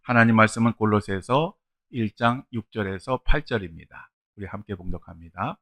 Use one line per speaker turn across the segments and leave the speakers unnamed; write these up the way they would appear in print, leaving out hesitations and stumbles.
하나님 말씀은 골로새서 1장 6절에서 8절입니다. 우리 함께 봉독합니다.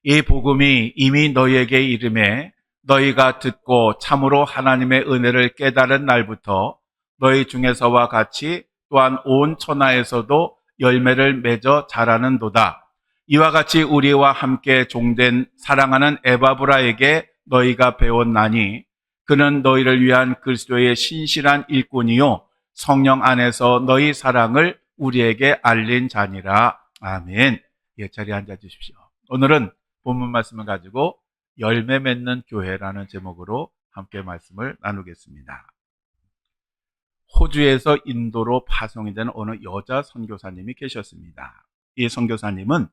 이 복음이 이미 너희에게 이름에 너희가 듣고 참으로 하나님의 은혜를 깨달은 날부터 너희 중에서와 같이 또한 온 천하에서도 열매를 맺어 자라는도다. 이와 같이 우리와 함께 종된 사랑하는 에바브라에게 너희가 배웠나니 그는 너희를 위한 그리스도의 신실한 일꾼이요 성령 안에서 너희 사랑을 우리에게 알린 자니라. 아멘. 예, 자리에 앉아 주십시오. 오늘은 본문 말씀을 가지고 열매 맺는 교회라는 제목으로 함께 말씀을 나누겠습니다. 호주에서 인도로 파송이 된 어느 여자 선교사님이 계셨습니다. 이 선교사님은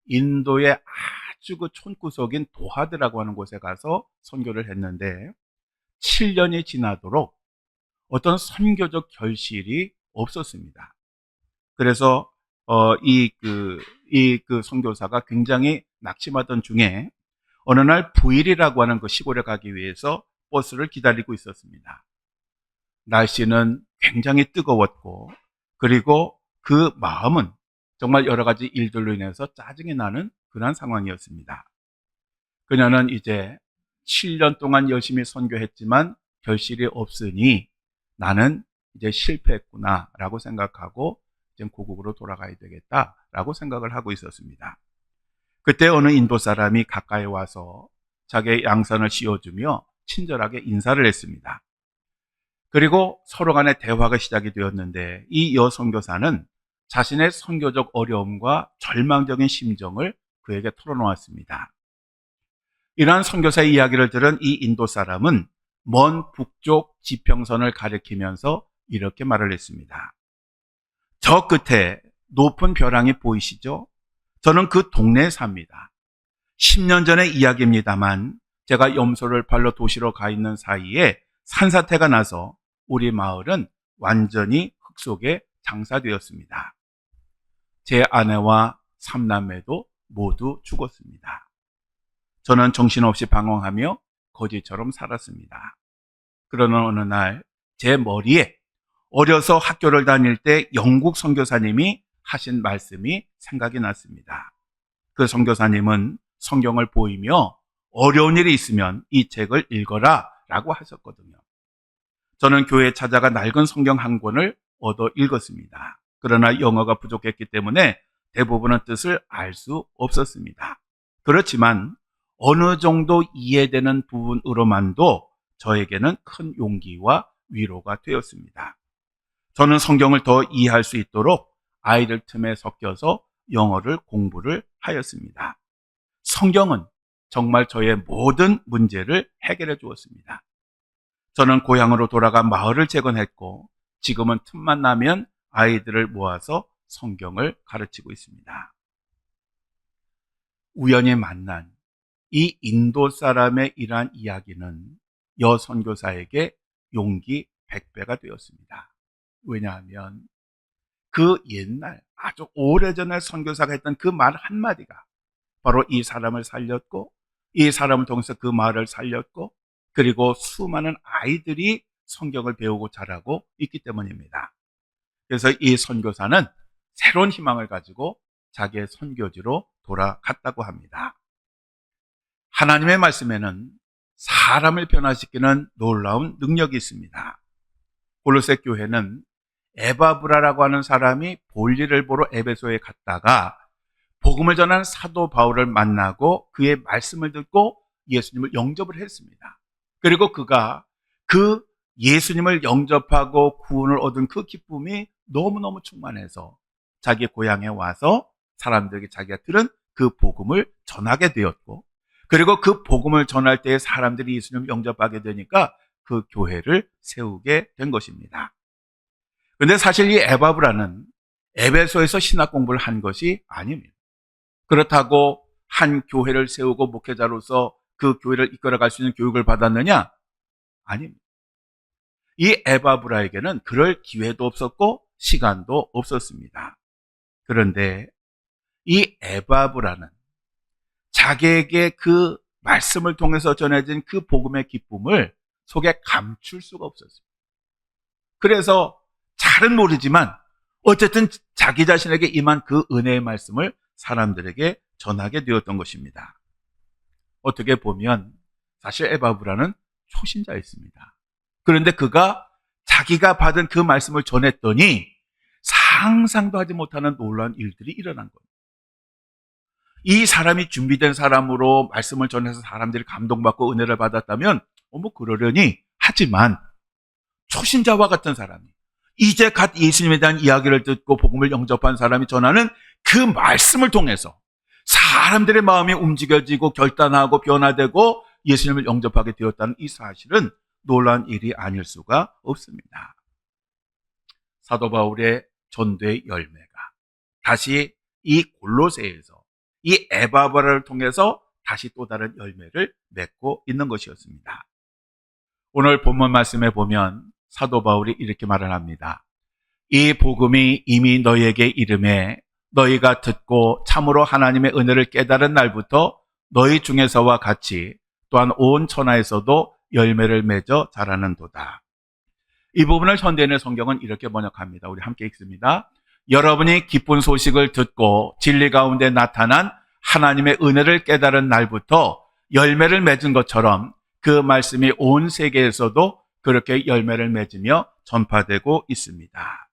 인도의 아주 그 촌구석인 도하드라고 하는 곳에 가서 선교를 했는데 7년이 지나도록 어떤 선교적 결실이 없었습니다. 그래서 이 선교사가 굉장히 낙심하던 중에 어느 날 부일이라고 하는 그 시골에 가기 위해서 버스를 기다리고 있었습니다. 날씨는 굉장히 뜨거웠고, 그리고 그 마음은 정말 여러 가지 일들로 인해서 짜증이 나는 그런 상황이었습니다. 그녀는 이제 7년 동안 열심히 선교했지만 결실이 없으니 나는 이제 실패했구나라고 생각하고 이제 고국으로 돌아가야 되겠다라고 생각을 하고 있었습니다. 그때 어느 인도 사람이 가까이 와서 자기의 양산을 씌워주며 친절하게 인사를 했습니다. 그리고 서로 간의 대화가 시작이 되었는데 이 여선교사는 자신의 선교적 어려움과 절망적인 심정을 그에게 털어놓았습니다. 이러한 선교사의 이야기를 들은 이 인도 사람은 먼 북쪽 지평선을 가리키면서 이렇게 말을 했습니다. 저 끝에 높은 벼랑이 보이시죠? 저는 그 동네에 삽니다. 10년 전의 이야기입니다만 제가 염소를 팔러 도시로 가 있는 사이에 산사태가 나서 우리 마을은 완전히 흙 속에 장사되었습니다. 제 아내와 3남매도 모두 죽었습니다. 저는 정신없이 방황하며 거지처럼 살았습니다. 그러는 어느 날 제 머리에 어려서 학교를 다닐 때 영국 선교사님이 하신 말씀이 생각이 났습니다. 그 선교사님은 성경을 보이며 어려운 일이 있으면 이 책을 읽어라 라고 하셨거든요. 저는 교회에 찾아가 낡은 성경 한 권을 얻어 읽었습니다. 그러나 영어가 부족했기 때문에 대부분의 뜻을 알 수 없었습니다. 그렇지만 어느 정도 이해되는 부분으로만도 저에게는 큰 용기와 위로가 되었습니다. 저는 성경을 더 이해할 수 있도록 아이들 틈에 섞여서 영어를 공부를 하였습니다. 성경은 정말 저의 모든 문제를 해결해 주었습니다. 저는 고향으로 돌아가 마을을 재건했고 지금은 틈만 나면 아이들을 모아서 성경을 가르치고 있습니다. 우연히 만난 이 인도 사람의 이러한 이야기는 여 선교사에게 용기 100배가 되었습니다. 왜냐하면 그 옛날 아주 오래전에 선교사가 했던 그 말 한마디가 바로 이 사람을 살렸고 이 사람을 통해서 그 말을 살렸고 그리고 수많은 아이들이 성경을 배우고 자라고 있기 때문입니다. 그래서 이 선교사는 새로운 희망을 가지고 자기의 선교지로 돌아갔다고 합니다. 하나님의 말씀에는 사람을 변화시키는 놀라운 능력이 있습니다. 골로새 교회는 에바브라라고 하는 사람이 볼일을 보러 에베소에 갔다가 복음을 전하는 사도 바울을 만나고 그의 말씀을 듣고 예수님을 영접을 했습니다. 그리고 그가 그 예수님을 영접하고 구원을 얻은 그 기쁨이 너무너무 충만해서 자기 고향에 와서 사람들에게 자기가 들은 그 복음을 전하게 되었고 그리고 그 복음을 전할 때 사람들이 예수님을 영접하게 되니까 그 교회를 세우게 된 것입니다. 그런데 사실 이 에바브라는 에베소에서 신학 공부를 한 것이 아닙니다. 그렇다고 한 교회를 세우고 목회자로서 그 교회를 이끌어갈 수 있는 교육을 받았느냐? 아닙니다. 이 에바브라에게는 그럴 기회도 없었고 시간도 없었습니다. 그런데 이 에바브라는 자기에게 그 말씀을 통해서 전해진 그 복음의 기쁨을 속에 감출 수가 없었습니다. 그래서 잘은 모르지만 어쨌든 자기 자신에게 임한 그 은혜의 말씀을 사람들에게 전하게 되었던 것입니다. 어떻게 보면 사실 에바브라는 초신자였습니다. 그런데 그가 자기가 받은 그 말씀을 전했더니 상상도 하지 못하는 놀라운 일들이 일어난 겁니다. 이 사람이 준비된 사람으로 말씀을 전해서 사람들이 감동받고 은혜를 받았다면 그러려니 하지만 초신자와 같은 사람이 이제 갓 예수님에 대한 이야기를 듣고 복음을 영접한 사람이 전하는 그 말씀을 통해서 사람들의 마음이 움직여지고 결단하고 변화되고 예수님을 영접하게 되었다는 이 사실은 놀라운 일이 아닐 수가 없습니다. 사도 바울의 전도의 열매가 다시 이 골로새에서 이 에바브라를 통해서 다시 또 다른 열매를 맺고 있는 것이었습니다. 오늘 본문 말씀에 보면 사도 바울이 이렇게 말을 합니다. 이 복음이 이미 너희에게 이름에 너희가 듣고 참으로 하나님의 은혜를 깨달은 날부터 너희 중에서와 같이 또한 온 천하에서도 열매를 맺어 자라는도다. 이 부분을 현대인의 성경은 이렇게 번역합니다. 우리 함께 읽습니다. 여러분이 기쁜 소식을 듣고 진리 가운데 나타난 하나님의 은혜를 깨달은 날부터 열매를 맺은 것처럼 그 말씀이 온 세계에서도 그렇게 열매를 맺으며 전파되고 있습니다.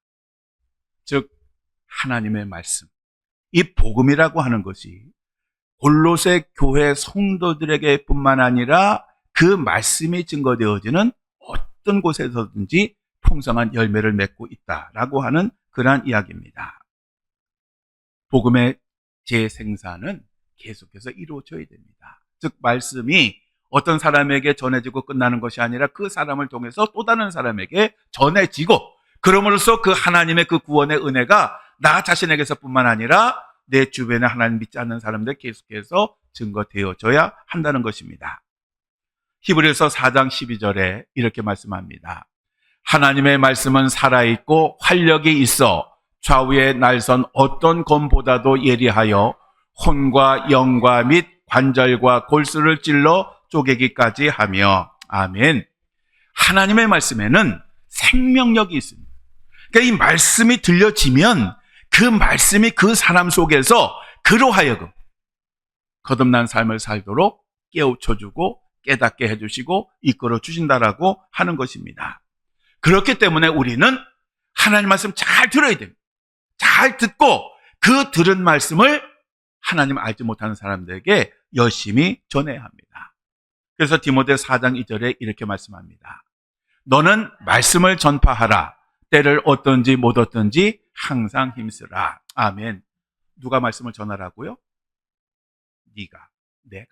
즉 하나님의 말씀, 이 복음이라고 하는 것이 골로새 교회 성도들에게 뿐만 아니라 그 말씀이 증거되어지는 어떤 곳에서든지 풍성한 열매를 맺고 있다라고 하는 그러한 이야기입니다. 복음의 재생산은 계속해서 이루어져야 됩니다. 즉 말씀이 어떤 사람에게 전해지고 끝나는 것이 아니라 그 사람을 통해서 또 다른 사람에게 전해지고, 그럼으로써 그 하나님의 그 구원의 은혜가 나 자신에게서뿐만 아니라 내 주변에 하나님 믿지 않는 사람들 계속해서 증거되어져야 한다는 것입니다. 히브리서 4장 12절에 이렇게 말씀합니다. 하나님의 말씀은 살아있고 활력이 있어 좌우의 날선 어떤 검보다도 예리하여 혼과 영과 및 관절과 골수를 찔러 쪼개기까지 하며. 아멘. 하나님의 말씀에는 생명력이 있습니다. 그러니까 이 말씀이 들려지면 그 말씀이 그 사람 속에서 그로 하여금 거듭난 삶을 살도록 깨우쳐주고 깨닫게 해주시고 이끌어 주신다라고 하는 것입니다. 그렇기 때문에 우리는 하나님 말씀 잘 들어야 됩니다. 잘 듣고 그 들은 말씀을 하나님 알지 못하는 사람들에게 열심히 전해야 합니다. 그래서 디모데 4장 2절에 이렇게 말씀합니다. 너는 말씀을 전파하라. 때를 얻든지 못 얻든지 항상 힘쓰라. 아멘. 누가 말씀을 전하라고요? 네가, 내가.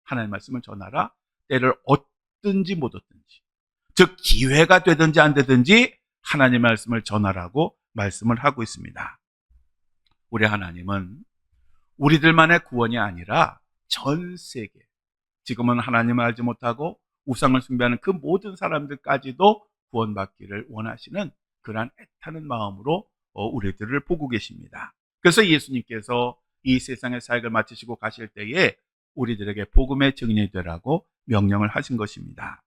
하나님 말씀을 전하라. 때를 얻든지 못 얻든지. 즉 기회가 되든지 안 되든지 하나님 말씀을 전하라고 말씀을 하고 있습니다. 우리 하나님은 우리들만의 구원이 아니라 전 세계, 지금은 하나님을 알지 못하고 우상을 숭배하는 그 모든 사람들까지도 구원받기를 원하시는 그러한 애타는 마음으로 우리들을 보고 계십니다. 그래서 예수님께서 이 세상의 사역을 마치시고 가실 때에 우리들에게 복음의 증인이 되라고 명령을 하신 것입니다.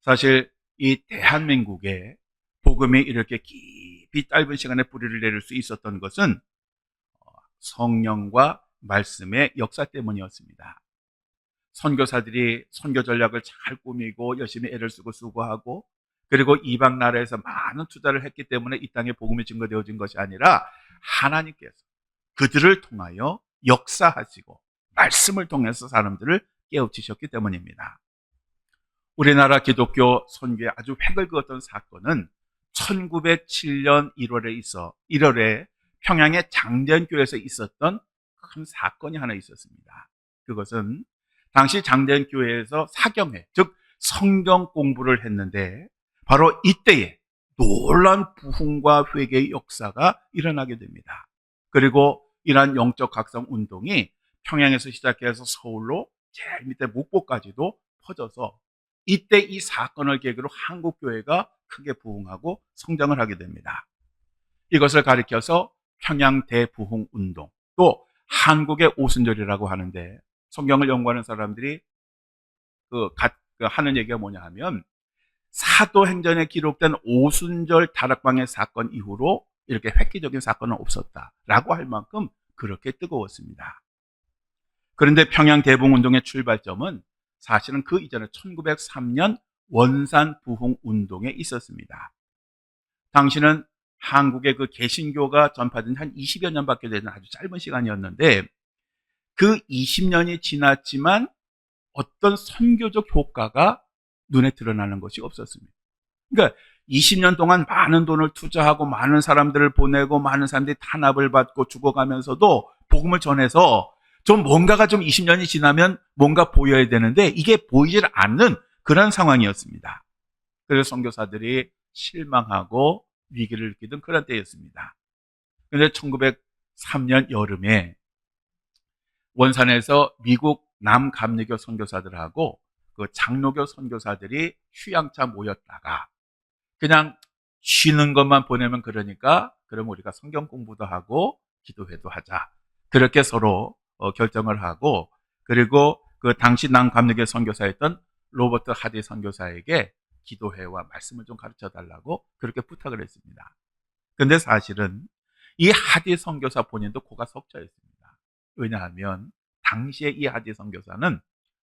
사실 이 대한민국에 복음이 이렇게 깊이 짧은 시간에 뿌리를 내릴 수 있었던 것은 성령과 말씀의 역사 때문이었습니다. 선교사들이 선교 전략을 잘 꾸미고 열심히 애를 쓰고 수고하고, 그리고 이방 나라에서 많은 투자를 했기 때문에 이 땅에 복음이 증거되어진 것이 아니라 하나님께서 그들을 통하여 역사하시고 말씀을 통해서 사람들을 깨우치셨기 때문입니다. 우리나라 기독교 선교에 아주 획을 그었던 사건은 1907년 1월에 평양의 장대현교회에서 있었던 큰 사건이 하나 있었습니다. 그것은 당시 장대현교회에서 사경회, 즉 성경 공부를 했는데 바로 이때에 놀라운 부흥과 회개의 역사가 일어나게 됩니다. 그리고 이러한 영적 각성 운동이 평양에서 시작해서 서울로 제일 밑에 목포까지도 퍼져서 이때 이 사건을 계기로 한국교회가 크게 부흥하고 성장을 하게 됩니다. 이것을 가리켜서 평양 대부흥운동, 또 한국의 오순절이라고 하는데, 성경을 연구하는 사람들이 하는 얘기가 뭐냐 하면 사도행전에 기록된 오순절 다락방의 사건 이후로 이렇게 획기적인 사건은 없었다라고 할 만큼 그렇게 뜨거웠습니다. 그런데 평양 대붕운동의 출발점은 사실은 그 이전에 1903년 원산 부흥 운동에 있었습니다. 당시는 한국의 그 개신교가 전파된 한 20여 년밖에 되는 아주 짧은 시간이었는데, 그 20년이 지났지만 어떤 선교적 효과가 눈에 드러나는 것이 없었습니다. 그러니까 20년 동안 많은 돈을 투자하고 많은 사람들을 보내고 많은 사람들이 탄압을 받고 죽어가면서도 복음을 전해서 좀 뭔가가 좀 20년이 지나면 뭔가 보여야 되는데 이게 보이질 않는 그런 상황이었습니다. 그래서 선교사들이 실망하고 위기를 느끼던 그런 때였습니다. 그런데 1903년 여름에 원산에서 미국 남감리교 선교사들하고 그 장로교 선교사들이 휴양차 모였다가 그냥 쉬는 것만 보내면 그러니까 그럼 우리가 성경 공부도 하고 기도회도 하자. 그렇게 서로 결정을 하고, 그리고 그 당시 남감리교 선교사였던 로버트 하디 선교사에게 기도회와 말씀을 좀 가르쳐 달라고 그렇게 부탁을 했습니다. 그런데 사실은 이 하디 선교사 본인도 코가 석자 있습니다. 왜냐하면 당시에 이 하디 선교사는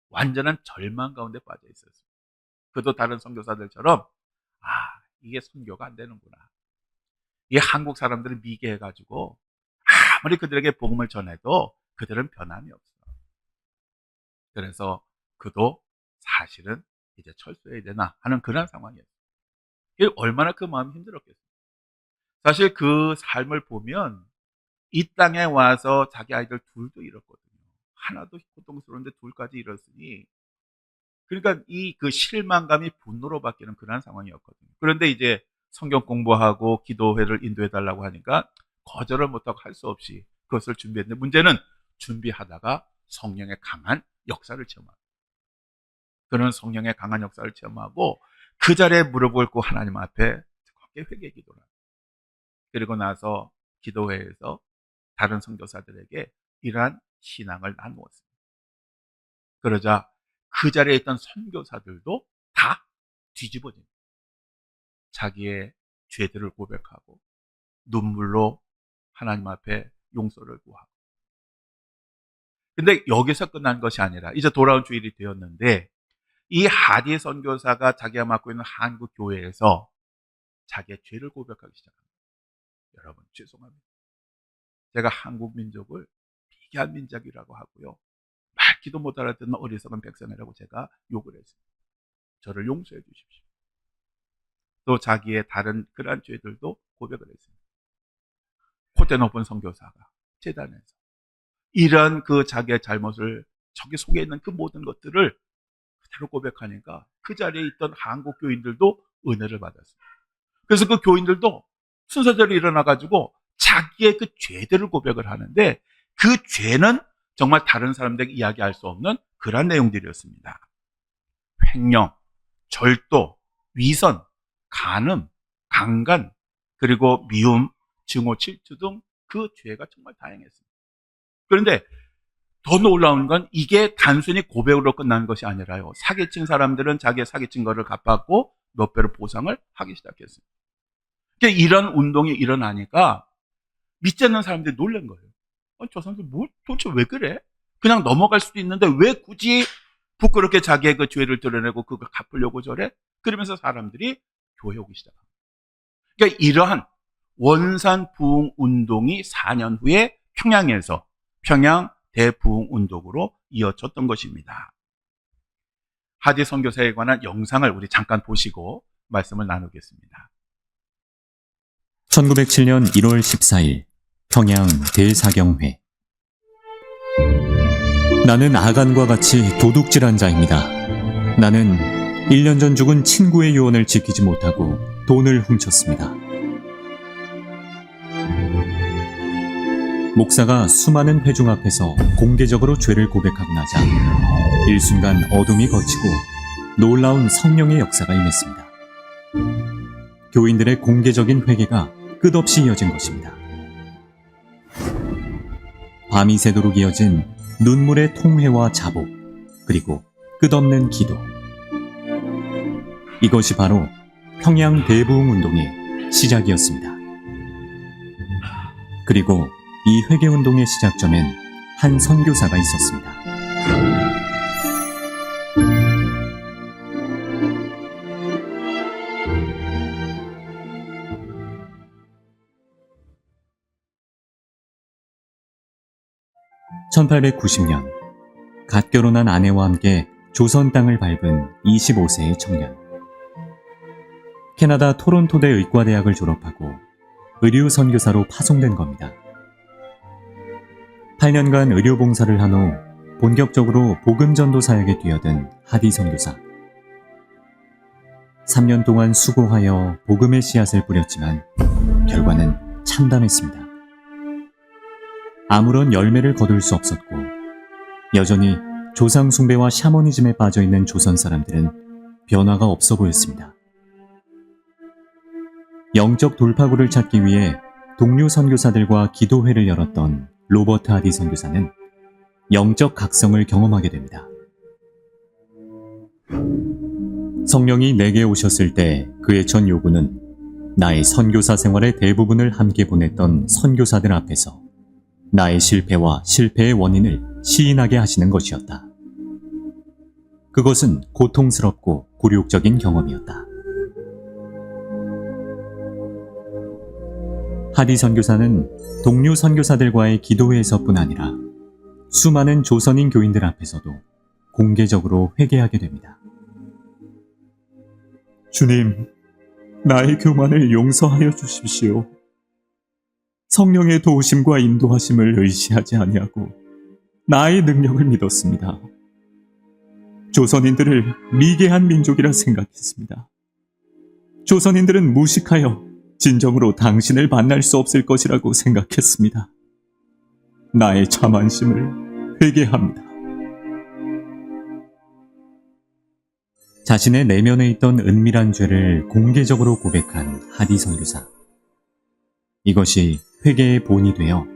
완전한 절망 가운데 빠져 있었습니다. 그도 다른 선교사들처럼 이게 선교가 안 되는구나. 이 한국 사람들은 미개해가지고 아무리 그들에게 복음을 전해도 그들은 변함이 없어. 그래서 그도 사실은 이제 철수해야 되나 하는 그런 상황이었어요. 이게 얼마나 그 마음이 힘들었겠어요. 사실 그 삶을 보면 이 땅에 와서 자기 아이들 둘도 잃었거든요. 하나도 고통스러운데 둘까지 잃었으니, 그러니까 이 그 실망감이 분노로 바뀌는 그런 상황이었거든요. 그런데 이제 성경 공부하고 기도회를 인도해 달라고 하니까 거절을 못하고 할 수 없이 그것을 준비했는데, 문제는 준비하다가 성령의 강한 역사를 체험하고, 그런 성령의 강한 역사를 체험하고 그 자리에 무릎을 꿇고 하나님 앞에 크게 회개 기도를 하고, 그리고 나서 기도회에서 다른 선교사들에게 이러한 신앙을 나누었습니다. 그러자 그 자리에 있던 선교사들도 다 뒤집어집니다. 자기의 죄들을 고백하고 눈물로 하나님 앞에 용서를 구하고. 근데 여기서 끝난 것이 아니라 이제 돌아온 주일이 되었는데, 이 하디 선교사가 자기가 맡고 있는 한국 교회에서 자기의 죄를 고백하기 시작합니다. 여러분, 죄송합니다. 제가 한국 민족을 비교한 민족이라고 하고요, 말기도 못 알아듣는 어리석은 백성이라고 제가 욕을 했습니다. 저를 용서해 주십시오. 또 자기의 다른 그러한 죄들도 고백을 했습니다. 콧대 높은 선교사가 재단에서 이런 그 자기의 잘못을, 저기 속에 있는 그 모든 것들을 그대로 고백하니까 그 자리에 있던 한국 교인들도 은혜를 받았습니다. 그래서 그 교인들도 순서대로 일어나가지고 자기의 그 죄들을 고백을 하는데, 그 죄는 정말 다른 사람들에게 이야기할 수 없는 그런 내용들이었습니다. 횡령, 절도, 위선, 간음, 강간, 그리고 미움, 증오, 질투 등 그 죄가 정말 다양했습니다. 그런데 더 놀라운 건 이게 단순히 고백으로 끝나는 것이 아니라요, 사기친 사람들은 자기의 사기친 거를 갚았고 몇 배로 보상을 하기 시작했습니다. 그러니까 이런 운동이 일어나니까 믿지 않는 사람들이 놀란 거예요. 저 사람들 도대체 왜 그래? 그냥 넘어갈 수도 있는데 왜 굳이 부끄럽게 자기의 그 죄를 드러내고 그걸 갚으려고 저래? 그러면서 사람들이 교회 오기 시작합니다. 그러니까 이러한 원산 부흥 운동이 4년 후에 평양에서 평양 대부흥 운동으로 이어졌던 것입니다. 하디 선교사에 관한 영상을 우리 잠깐 보시고 말씀을 나누겠습니다.
1907년 1월 14일 평양 대사경회. 나는 아간과 같이 도둑질한 자입니다. 나는 1년 전 죽은 친구의 유언을 지키지 못하고 돈을 훔쳤습니다. 목사가 수많은 회중 앞에서 공개적으로 죄를 고백하고 나자 일순간 어둠이 걷히고 놀라운 성령의 역사가 임했습니다. 교인들의 공개적인 회개가 끝없이 이어진 것입니다. 밤이 새도록 이어진 눈물의 통회와 자복, 그리고 끝없는 기도. 이것이 바로 평양 대부흥 운동의 시작이었습니다. 그리고 이 회개운동의 시작점엔 한 선교사가 있었습니다. (1890년) 갓 결혼한 아내와 함께 조선 땅을 밟은 25세의 청년. 캐나다 토론토대 의과대학을 졸업하고 의료 선교사로 파송된 겁니다. 8년간 의료 봉사를 한 후 본격적으로 복음 전도 사역에 뛰어든 하디 선교사. 3년 동안 수고하여 복음의 씨앗을 뿌렸지만 결과는 참담했습니다. 아무런 열매를 거둘 수 없었고 여전히 조상 숭배와 샤머니즘에 빠져있는 조선 사람들은 변화가 없어 보였습니다. 영적 돌파구를 찾기 위해 동료 선교사들과 기도회를 열었던 로버트 하디 선교사는 영적 각성을 경험하게 됩니다. 성령이 내게 오셨을 때 그의 첫 요구는 나의 선교사 생활의 대부분을 함께 보냈던 선교사들 앞에서 나의 실패와 실패의 원인을 시인하게 하시는 것이었다. 그것은 고통스럽고 굴욕적인 경험이었다. 하디 선교사는 동료 선교사들과의 기도회에서뿐 아니라 수많은 조선인 교인들 앞에서도 공개적으로 회개하게 됩니다. 주님, 나의 교만을 용서하여 주십시오. 성령의 도우심과 인도하심을 의지하지 아니하고 나의 능력을 믿었습니다. 조선인들을 미개한 민족이라 생각했습니다. 조선인들은 무식하여 진정으로 당신을 만날 수 없을 것이라고 생각했습니다. 나의 자만심을 회개합니다. 자신의 내면에 있던 은밀한 죄를 공개적으로 고백한 하디 선교사. 이것이 회개의 본이 되어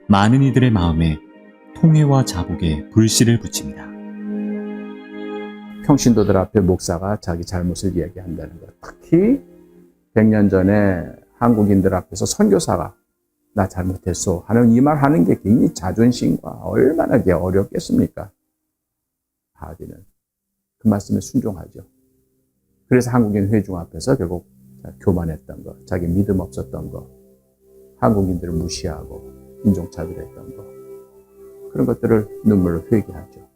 많은 이들의 마음에 통회와 자복의 불씨를 붙입니다.
평신도들 앞에 목사가 자기 잘못을 이야기한다는 것. 특히 100년 전에 한국인들 앞에서 선교사가 나 잘못했어 하는 이 말 하는 게 굉장히 자존심과 얼마나 어렵겠습니까? 하디는 그 말씀에 순종하죠. 그래서 한국인 회중 앞에서 결국 교만했던 거, 자기 믿음 없었던 거, 한국인들을 무시하고 인종차별했던 거, 그런 것들을 눈물로 회개하죠.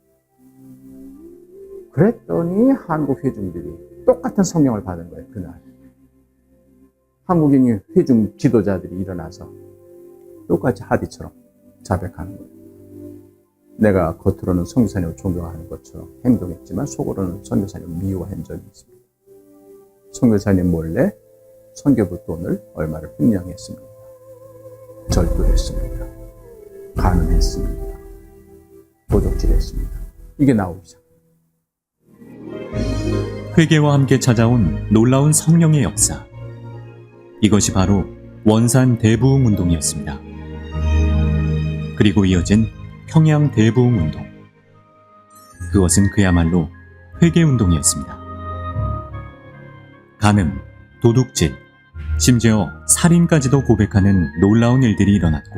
그랬더니 한국 회중들이 똑같은 성령을 받은 거예요, 그날. 한국인 회중 지도자들이 일어나서 똑같이 하디처럼 자백하는 거예요. 내가 겉으로는 선교사님을 존경하는 것처럼 행동했지만 속으로는 선교사님을 미워한 적이 있습니다. 선교사님 몰래 선교부 돈을 얼마를 횡령했습니다. 절도했습니다. 간음했습니다. 도적질했습니다. 이게 나오기 시작합니다.
회개와 함께 찾아온 놀라운 성령의 역사. 이것이 바로 원산 대부흥 운동이었습니다. 그리고 이어진 평양 대부흥 운동. 그것은 그야말로 회개 운동이었습니다. 간음, 도둑질, 심지어 살인까지도 고백하는 놀라운 일들이 일어났고,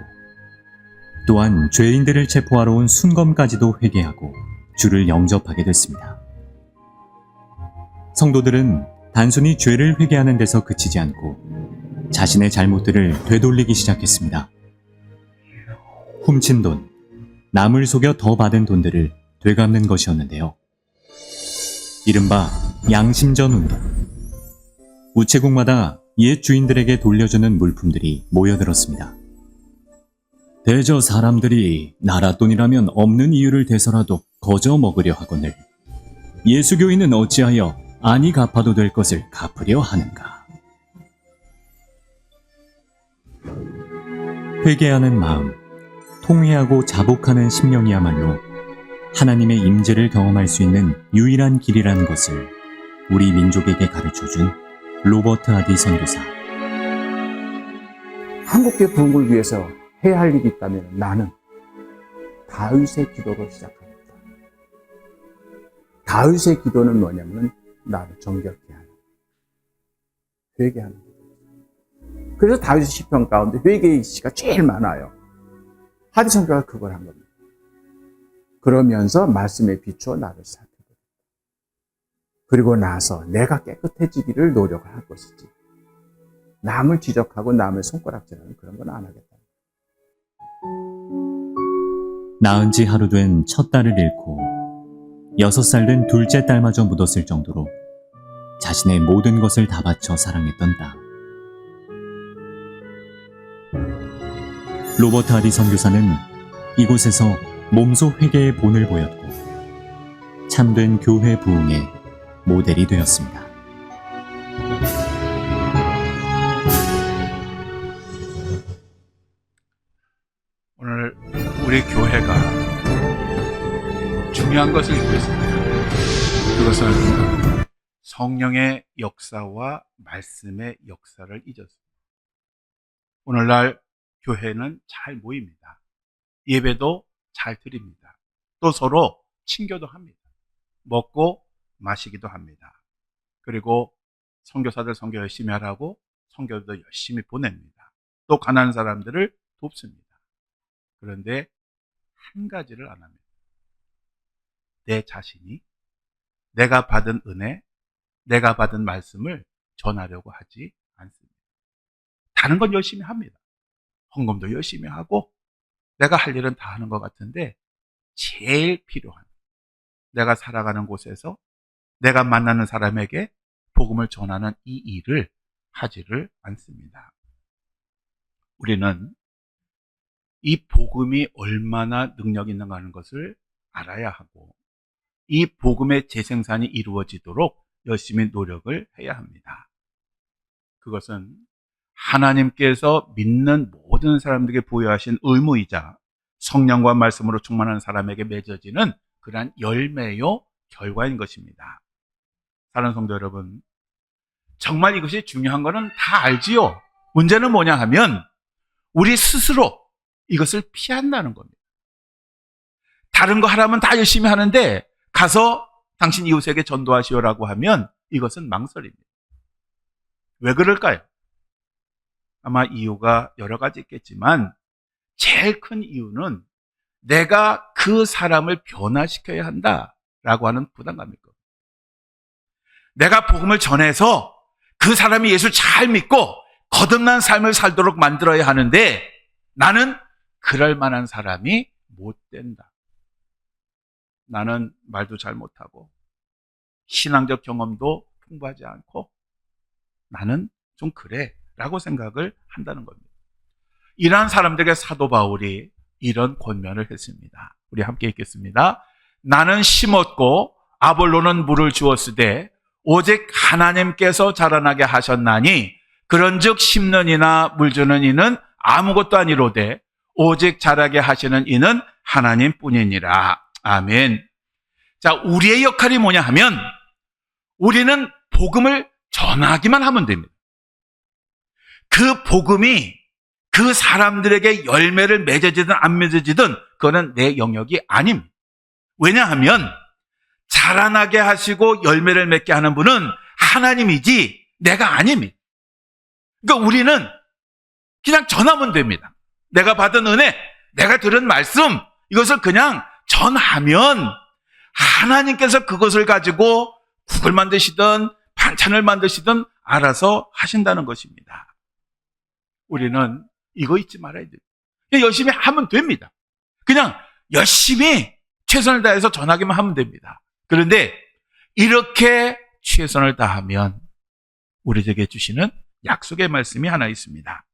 또한 죄인들을 체포하러 온 순검까지도 회개하고 주를 영접하게 됐습니다. 성도들은 단순히 죄를 회개하는 데서 그치지 않고 자신의 잘못들을 되돌리기 시작했습니다. 훔친 돈, 남을 속여 더 받은 돈들을 되갚는 것이었는데요. 이른바 양심전 운동. 우체국마다 옛 주인들에게 돌려주는 물품들이 모여들었습니다. 대저 사람들이 나라 돈이라면 없는 이유를 대서라도 거저 먹으려 하거늘 예수교인은 어찌하여 아니 갚아도 될 것을 갚으려 하는가. 회개하는 마음, 통회하고 자복하는 심령이야말로 하나님의 임재를 경험할 수 있는 유일한 길이라는 것을 우리 민족에게 가르쳐준 로버트 하디 선교사.
한국계 부흥을 위해서 해야 할 일이 있다면 나는 다윗의 기도로 시작합니다. 다윗의 기도는 뭐냐면 나를 정결케 하는, 회개하는 기도. 그래서 다윗의 시편 가운데 회개의 시가 제일 많아요. 하디 선교가 그걸 한 겁니다. 그러면서 말씀에 비추어 나를 살펴보고 그리고 나서 내가 깨끗해지기를 노력을 할 것이지 남을 지적하고 남을 손가락질하는 그런 건 안 하겠다.
낳은 지 하루 된 첫 딸을 잃고 6살 된 둘째 딸마저 묻었을 정도로 자신의 모든 것을 다 바쳐 사랑했던 딸. 로버트 하디 선교사는 이곳에서 몸소 회개의 본을 보였고 참된 교회 부흥의 모델이 되었습니다.
오늘 우리 교회가 중요한 것을 잊고 있습니다. 그것은 성령의 역사와 말씀의 역사를 잊었습니다. 오늘날 교회는 잘 모입니다. 예배도 잘 드립니다. 또 서로 친교도 합니다. 먹고 마시기도 합니다. 그리고 선교사들 선교 열심히 하라고 선교도 열심히 보냅니다. 또 가난한 사람들을 돕습니다. 그런데 한 가지를 안 합니다. 내 자신이 내가 받은 은혜, 내가 받은 말씀을 전하려고 하지 않습니다. 다른 건 열심히 합니다. 헌금도 열심히 하고 내가 할 일은 다 하는 것 같은데 제일 필요한 내가 살아가는 곳에서 내가 만나는 사람에게 복음을 전하는 이 일을 하지를 않습니다. 우리는 이 복음이 얼마나 능력 있는가 하는 것을 알아야 하고 이 복음의 재생산이 이루어지도록 열심히 노력을 해야 합니다. 그것은 하나님께서 믿는 모든 사람들에게 부여하신 의무이자 성령과 말씀으로 충만한 사람에게 맺어지는 그러한 열매요 결과인 것입니다. 사랑하는 성도 여러분, 정말 이것이 중요한 것은 다 알지요. 문제는 뭐냐 하면 우리 스스로 이것을 피한다는 겁니다. 다른 거 하라면 다 열심히 하는데 가서 당신 이웃에게 전도하시오라고 하면 이것은 망설입니다. 왜 그럴까요? 아마 이유가 여러 가지 있겠지만 제일 큰 이유는 내가 그 사람을 변화시켜야 한다라고 하는 부담감일 겁니다. 내가 복음을 전해서 그 사람이 예수를 잘 믿고 거듭난 삶을 살도록 만들어야 하는데 나는 그럴 만한 사람이 못 된다. 나는 말도 잘 못하고 신앙적 경험도 풍부하지 않고 나는 좀 그래 라고 생각을 한다는 겁니다. 이러한 사람들에게 사도 바울이 이런 권면을 했습니다. 우리 함께 읽겠습니다. 나는 심었고 아볼로는 물을 주었으되 오직 하나님께서 자라나게 하셨나니 그런즉 심는 이나 물 주는 이는 아무것도 아니로되 오직 자라게 하시는 이는 하나님뿐이니라. 아멘. 자, 우리의 역할이 뭐냐 하면 우리는 복음을 전하기만 하면 됩니다. 그 복음이 그 사람들에게 열매를 맺어지든 안 맺어지든 그거는 내 영역이 아닙니다. 왜냐하면 자라나게 하시고 열매를 맺게 하는 분은 하나님이지 내가 아닙니다. 그러니까 우리는 그냥 전하면 됩니다. 내가 받은 은혜, 내가 들은 말씀 이것을 그냥 전하면 하나님께서 그것을 가지고 국을 만드시든 반찬을 만드시든 알아서 하신다는 것입니다. 우리는 이거 잊지 말아야 돼요. 그냥 열심히 하면 됩니다. 그냥 열심히 최선을 다해서 전하기만 하면 됩니다. 그런데 이렇게 최선을 다하면 우리에게 주시는 약속의 말씀이 하나 있습니다.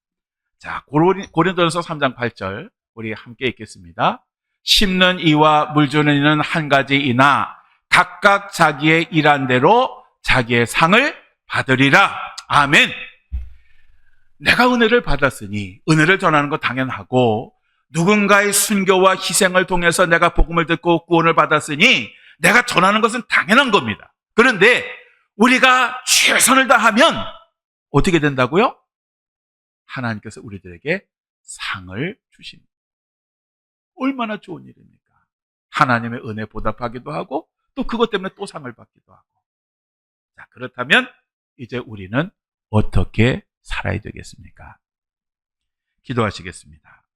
자, 고린도전서 3장 8절 우리 함께 읽겠습니다. 심는 이와 물 주는 이는 한 가지이나 각각 자기의 일한 대로 자기의 상을 받으리라. 아멘. 내가 은혜를 받았으니 은혜를 전하는 거 당연하고 누군가의 순교와 희생을 통해서 내가 복음을 듣고 구원을 받았으니 내가 전하는 것은 당연한 겁니다. 그런데 우리가 최선을 다하면 어떻게 된다고요? 하나님께서 우리들에게 상을 주십니다. 얼마나 좋은 일입니까? 하나님의 은혜 보답하기도 하고 또 그것 때문에 또 상을 받기도 하고. 자, 그렇다면 이제 우리는 어떻게 살아야 되겠습니까? 기도하시겠습니다.